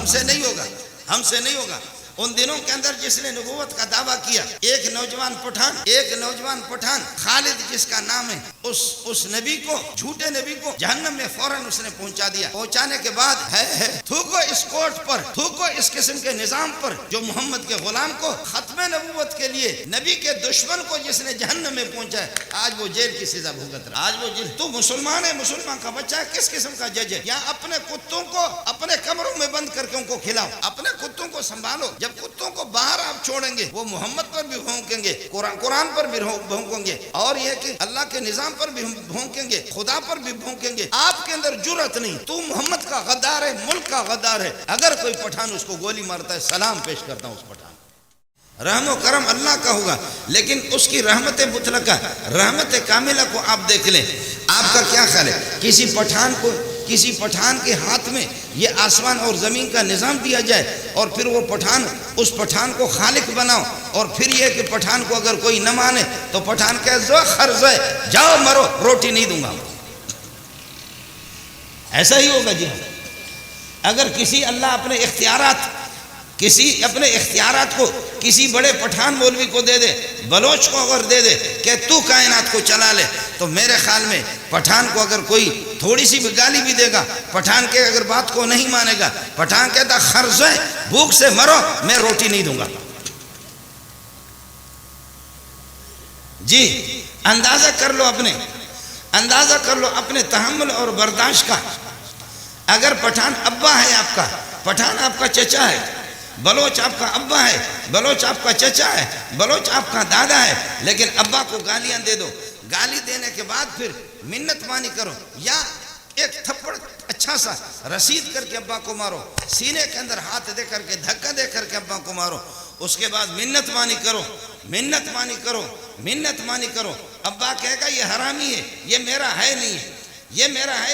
हमसे नहीं होगा, हमसे नहीं होगा। उन दिनों के अंदर जिसने नबूवत का दावा किया, एक नौजवान पठान खालिद जिसका नाम है, उस नबी को, झूठे नबी को जहन्नम में फौरन उसने पहुंचा दिया। पहुंचाने के बाद है थूको इस कोर्ट पर, थूको इस किस्म के निजाम पर जो मोहम्मद के गुलाम को खत्म नबूवत के लिए नबी के दुश्मन को जिसने जहन्नम में पहुंचा, आज वो जेल की सजा भुगत रहा। आज वो जेल, तू मुसलमान है, मुसलमान का बच्चा है, किस किस्म का जज है? या अपने कुत्तों को अपने कमरों में बंद करके उनको खिलाओ, अपने कुत्तों को संभालो। जब कुत्तों को बाहर आप छोड़ेंगे वो मोहम्मद पर भी भौंकेंगे, कुरान पर भी भौंकेंगे, और यह कि अल्लाह के निजाम पर भी भौंकेंगे, खुदा पर भी भौंकेंगे। आपके अंदर जुर्रत नहीं, तू मोहम्मद का गद्दार है, मुल्क का गद्दार है। अगर कोई पठान उसको गोली मारता है, सलाम पेश करता हूं उस पठान। रहमो करम अल्लाह का होगा, लेकिन उसकी रहमत मुतलका, रहमत कामिला को आप देख लें। आपका क्या ख्याल है, किसी पठान के हाथ में ये आसमान और ज़मीन का निज़ाम दिया जाए और फिर वो पठान, उस पठान को खालिक बनाओ, और फिर ये कि पठान को अगर कोई न माने तो पठान कहे जो खर्ज है, जाओ मरो, रोटी नहीं दूंगा। ऐसा ही होगा जी। अगर किसी अल्लाह अपने इख्तियारात को किसी बड़े पठान मौलवी को दे दे, बलोच को अगर दे दे कि तू कायनात को चला ले, तो मेरे ख्याल में पठान को अगर कोई थोड़ी सी भी गाली भी देगा, पठान के अगर बात को नहीं मानेगा, पठान कहता खर्ज है, भूख से मरो, मैं रोटी नहीं दूंगा। जी, अंदाजा कर लो अपने तहम्मुल और बर्दाश्त का। अगर पठान अब्बा है आपका, पठान आपका चचा है, बलोच आपका अब्बा है, बलोच आपका चचा है, बलोच आपका दादा है, लेकिन अब्बा को गालियां दे दो, गाली देने के बाद फिर मिन्नत मानी करो, या एक थप्पड़ अच्छा सा रसीद करके अब्बा को मारो, सीने के अंदर हाथ दे करके धक्का दे करके अब्बा को मारो, उसके बाद मिन्नत मानी करो। अब्बा कहेगा ये हरामी है, ये मेरा है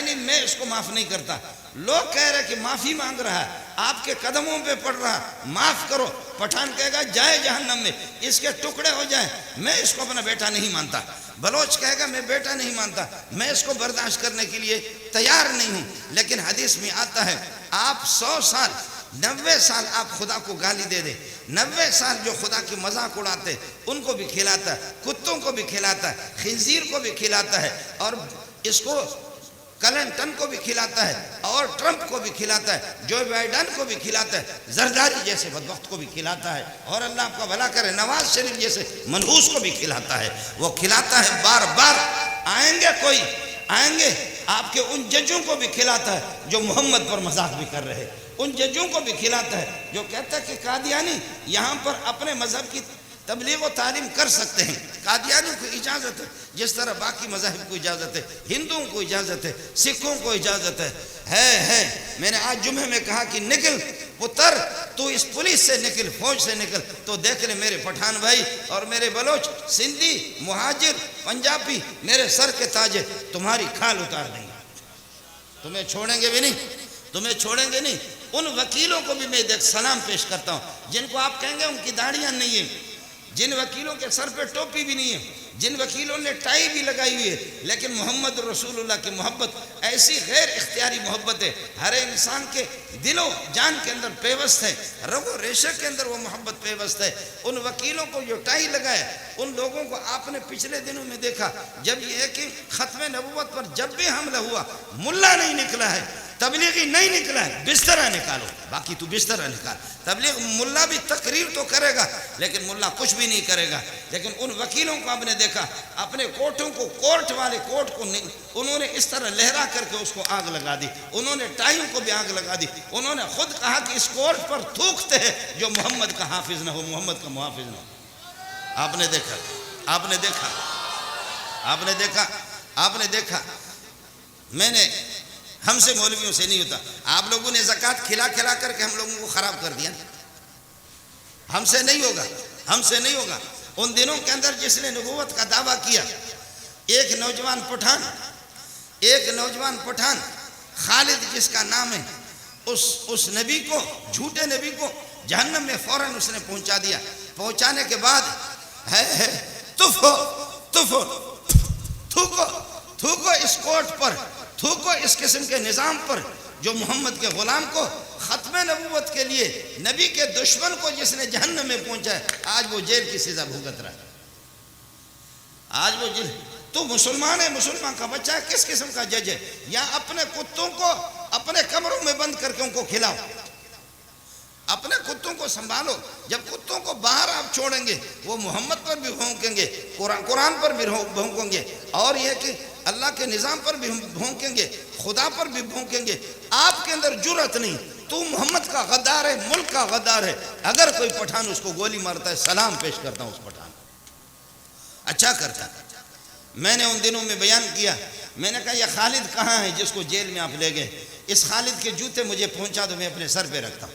नहीं, मैं इसको माफ नहीं करता। लोग कह रहे कि माफी मांग रहा है, आपके कदमों पे पड़ रहा, माफ करो। पठान कहेगा जाए जहन्नम में, इसके टुकड़े हो जाए, मैं इसको अपना बेटा नहीं मानता। बलोच कहेगा मैं बेटा नहीं मानता, मैं इसको बर्दाश्त करने के लिए तैयार नहीं हूं। लेकिन हदीस में आता है, आप 100 साल 90 साल आप खुदा को गाली दे दे, 90 साल जो खुदा की मजाक उड़ाते उनको भी खिलाता है, कुत्तों को भी खिलाता है, खिंजीर को भी खिलाता है, और इसको क्लिंटन को भी खिलाता है, और ट्रंप को भी खिलाता है, जो बाइडन को भी खिलाता है, जरदारी जैसे बदबख्त को भी खिलाता है, और अल्लाह आपका भला करे नवाज शरीफ जैसे मनहूस को भी खिलाता है। वो खिलाता है, बार बार आएंगे आपके उन जजों को भी खिलाता है जो मोहम्मद पर मजाक भी कर रहे हैं, उन जजों को भी खिलाता है जो कहता है कि कादियानी यहाँ पर अपने मजहब की तबलीग व तालीम कर सकते हैं, कादियानियों को इजाज़त है, जिस तरह बाकी मज़ाहिब को इजाज़त है, हिंदुओं को इजाज़त है, सिखों को इजाज़त है। मैंने आज जुम्मे में कहा कि निकल पुत्र, तू इस पुलिस से निकल, फौज से निकल, तो देख ले मेरे पठान भाई और मेरे बलोच, सिंधी, मुहाजिर, पंजाबी, मेरे सर के ताजे तुम्हारी खाल उतार देंगे, तुम्हें छोड़ेंगे नहीं। उन वकीलों को भी मैं देख सलाम पेश करता हूँ जिनको आप कहेंगे उनकी दाढ़ियाँ नहीं है, जिन वकीलों के सर पे टोपी भी नहीं है, जिन वकीलों ने टाई भी लगाई हुई है, लेकिन मोहम्मद रसूलुल्लाह की मोहब्बत ऐसी गैर इख्तियारी मोहब्बत है, हर इंसान के दिलो जान के अंदर पेवस्त है, रगो रेशे के अंदर वो मोहब्बत पेवस्त है। उन वकीलों को जो टाई लगाए, उन लोगों को आपने पिछले दिनों में देखा, जब ये है कि खत्म नबूवत पर जब भी हमला हुआ, मुल्ला नहीं निकला है, तबलीगी नहीं निकला है, बिस्तरा निकालो, बाकी तू बिस्तरा निकाल। तबलीग मुल्ला भी तकरीर तो करेगा, लेकिन मुल्ला कुछ भी नहीं करेगा। लेकिन उन वकीलों को आपने देखा, अपने कोर्टों को, कोर्ट को उन्होंने इस तरह लहरा करके उसको आग लगा दी, उन्होंने टाइम को भी आग लगा दी। उन्होंने खुद कहा कि इस कोर्ट पर थूकते हैं जो मोहम्मद का हाफिज ना हो, मोहम्मद का मुहाफिज ना हो। आपने देखा मैंने, हमसे मौलवियों से नहीं होता, आप लोगों ने ज़कात खिला करके हम लोगों को ख़राब कर दिया। हमसे नहीं होगा। उन दिनों के अंदर जिसने नबूवत का दावा किया, एक नौजवान पठान खालिद जिसका नाम है, उस नबी को, झूठे नबी को जहन्नम में फौरन उसने पहुंचा दिया। पहुंचाने के बाद है थूको इस कोर्ट पर, थूको इस किस्म के निज़ाम पर जो मोहम्मद के ग़ुलाम को ख़त्म नबूवत के लिए नबी के दुश्मन को जिसने जहन्नम में पहुंचाया, आज वो जेल की सज़ा भुगत रहा है। आज वो जेल, तो मुसलमान है, मुसलमान का बच्चा है, किस किस्म का जज है? या अपने कुत्तों को अपने कमरों में बंद करके उनको खिलाओ, अपने कुत्तों को संभालो। जब कुत्तों को बाहर आप छोड़ेंगे वो मोहम्मद पर भी भौंकेंगे, कुरान पर भी भौंकेंगे, और यह कि अल्लाह के निज़ाम पर भी भौंकेंगे, खुदा पर भी भौंकेंगे। आपके अंदर जुर्रत नहीं, तू मोहम्मद का गद्दार है, मुल्क का गद्दार है। अगर कोई पठान उसको गोली मारता है, सलाम पेश करता हूँ उस पठान, अच्छा करता। मैंने उन दिनों में बयान किया, मैंने कहा यह खालिद कहाँ है जिसको जेल में आप ले गए? इस खालिद के जूते मुझे पहुँचा दो, मैं अपने सर पे रखता हूँ।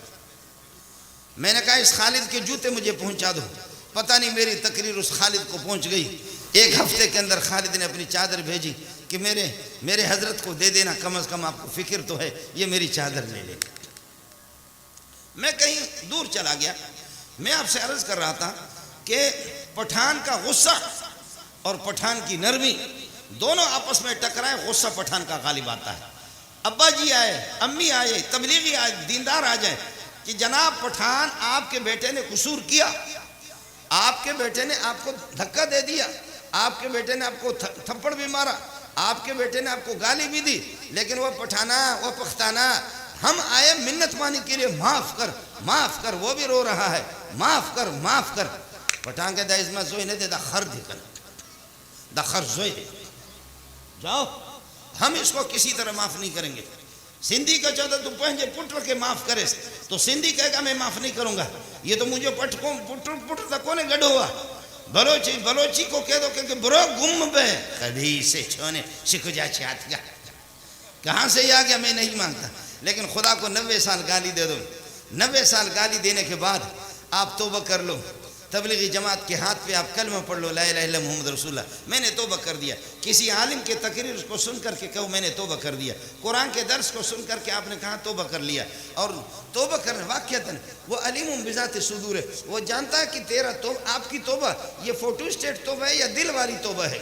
मैंने कहा इस खालिद के जूते मुझे पहुँचा दो। पता नहीं मेरी तकरीर उस खालिद को पहुँच गई। एक हफ्ते के अंदर खालिद ने अपनी चादर भेजी कि मेरे हजरत को दे देना, कम अज़ कम आपको फ़िक्र तो है, ये मेरी चादर ले ले। मैं कहीं दूर चला गया। मैं आपसे अर्ज़ कर रहा था कि पठान का गुस्सा और पठान की नरमी दोनों आपस में टकराए, गुस्सा पठान का गालिब आता है। अब्बा जी आए, अम्मी आए, तबलीगी आए, दीनदार आ जाए कि जनाब पठान आपके बेटे ने कसूर किया, आपके बेटे ने आपको धक्का दे दिया, आपके बेटे ने आपको थप्पड़ भी मारा, आपके बेटे ने आपको गाली भी दी, लेकिन वह पठाना, वह पख्ताना, हम आए मिन्नत मानी के लिए, माफ़ कर, माफ़ कर। वो भी रो रहा है, माफ़ कर, माफ़ कर। पठान के दाइज में जोई ने दे दखर दिखन, दखर जोई दे जाओ, हम इसको किसी तरह माफ़ नहीं करेंगे। सिंधी का चौदह तू पंहिंजे पुट के माफ़ करे तो सिंधी कहेगा मैं माफ़ नहीं करूँगा। ये तो मुझे पटको पुट तक कोने गढ़ो हुआ। बलोची को कह दो कि बुरो गुम बे कभी से छोने सिख जा छात कहाँ से आ गया, मैं नहीं मांगता। लेकिन खुदा को 90 साल गाली दे दो, 90 साल गाली देने के बाद आप तौबा कर लो, तबलीगी जमात के हाथ पे आप कलमा पढ़ लो, ला इलाहा इल्लल्लाह मुहम्मद रसूलुल्लाह, मैंने तौबा कर दिया। किसी आलिम के तकरीर को सुन करके कहो मैंने तौबा कर दिया। कुरान के दर्स को सुन करके आपने कहा तौबा कर लिया। और तौबा करने वाक़ियतन वो अलीमुम बिज़ाति सुदूर है, वो जानता है कि तेरा तो आपकी तौबा ये फोटो स्टेट तौबा है या दिल वाली तौबा है।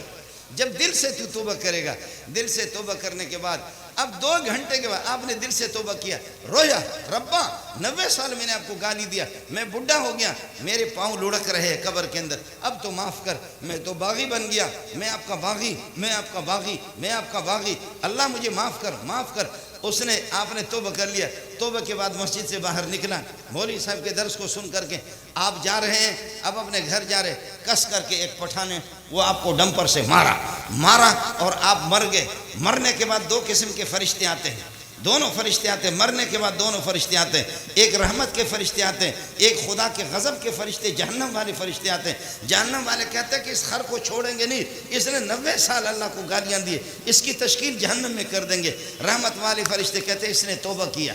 जब दिल से तू तौबा करेगा, दिल से तौबा करने के बाद अब 2 घंटे के बाद आपने दिल से तौबा किया, रोया, रब्बा 90 साल मैंने आपको गाली दिया, मैं बुढ़ा हो गया, मेरे पाँव लुढ़क रहे कब्र के अंदर, अब तो माफ़ कर, मैं तो बागी बन गया, मैं आपका बागी, मैं आपका बागी, मैं आपका बागी, अल्लाह मुझे माफ़ कर, माफ़ कर। उसने आपने तौबा कर लिया। तौबा के बाद मस्जिद से बाहर निकला, मौलवी साहब के दर्स को सुन करके आप जा रहे हैं, अब अपने घर जा रहे, कस करके एक पठान ने वो आपको डंपर से मारा और आप मर गए। मरने के बाद 2 किस्म के फरिश्ते आते हैं, दोनों फरिश्ते आते हैं। मरने के बाद दोनों फरिश्ते आते हैं, एक रहमत के फरिश्ते आते हैं, एक खुदा के गज़ब के फरिश्ते, जहन्नम वाले फरिश्ते आते हैं। जहन्नम वाले कहते हैं कि इस खर को छोड़ेंगे नहीं, इसने 90 साल अल्लाह को गालियाँ दी, इसकी तश्कील जहन्नम में कर देंगे। रहमत वाले फरिश्ते कहते हैं इसने तौबा किया।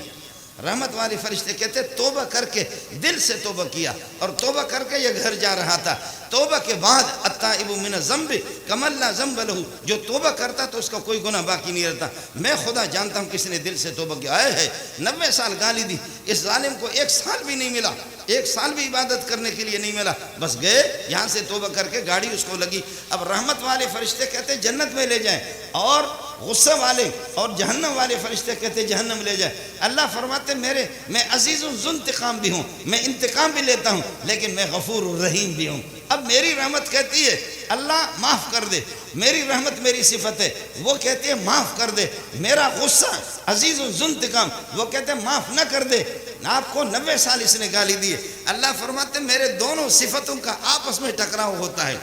रहमत वाले फरिश्ते कहते तौबा करके, दिल से तौबा किया और तौबा करके ये घर जा रहा था। तौबा के बाद अत्ताइबु मिन ज़ंबि कमल्ला ज़ंब लहू, जो तौबा करता तो उसका कोई गुनाह बाकी नहीं रहता। मैं खुदा जानता हूँ किसने दिल से तौबा किया है। 90 साल गाली दी, इस जालिम को 1 साल भी नहीं मिला, 1 साल भी इबादत करने के लिए नहीं मिला, बस गए यहाँ से तौबा करके, गाड़ी उसको लगी। अब रहमत वाले फरिश्ते कहते जन्नत में ले जाएं और गुस्सा वाले और जहन्नम वाले फरिश्ते कहते जहन्नम ले जाए। अल्लाह फरमाते मैं अजीज़ुन ज़ुंतिक़ाम भी हूँ, मैं इंतकाम भी लेता हूँ, लेकिन मैं गफ़ूर रहीम भी हूँ। अब मेरी रहमत कहती है अल्लाह माफ़ कर दे, मेरी रहमत मेरी सिफत है, वो कहती है माफ़ कर दे। मेरा गुस्सा अजीज़ुन ज़ुंतिक़ाम, वो कहते माफ़ न कर दे। आपको 90 साल इसने गाली दी है। अल्लाह फरमाते मेरे दोनों सिफतों का आपस में टकराव होता है,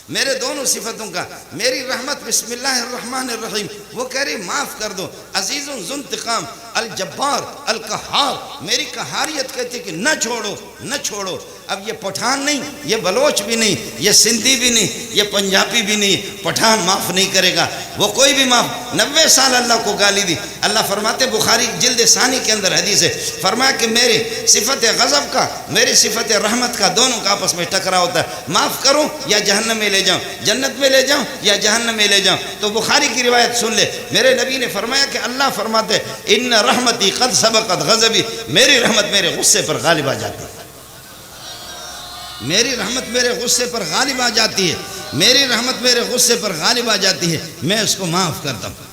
मेरे दोनों सिफतों का। मेरी रहमत बिस्मिल्लाहिर्रहमानिर्रहीम, वो कह रही माफ़ कर दो। अजीज़ुन ज़ुंतिक़ाम अल जब्बार अल कहार, मेरी कहारियत कहती कि न छोड़ो, न छोड़ो। अब ये पठान नहीं, ये बलोच भी नहीं, ये सिंधी भी नहीं, ये पंजाबी भी नहीं, पठान माफ़ नहीं करेगा, वो कोई भी माफ़। 90 साल अल्लाह को गाली दी। अल्लाह फरमाते बुखारी जिल्द सानी के अंदर हदीस है, फरमाया कि मेरे सिफत गज़ब का, मेरी सिफत रहमत का, दोनों का आपस में टकराव होता है। माफ़ करूँ या जहन्नम में ले जाऊँ, जन्नत में ले जाऊँ या जहन्नम में ले जाऊँ। तो बुखारी की रिवायत सुन ले, मेरे नबी ने फरमाया कि अल्लाह फरमाते इन्न रहमती क़द सबक़त ग़ज़बी, मेरी रहमत मेरे गुस्से पर गालिब आ जाती है, मेरी रहमत मेरे गुस्से पर गालिब आ जाती है, मेरी रहमत मेरे गुस्से पर गालिब आ जाती है, मैं उसको माफ़ करता हूँ।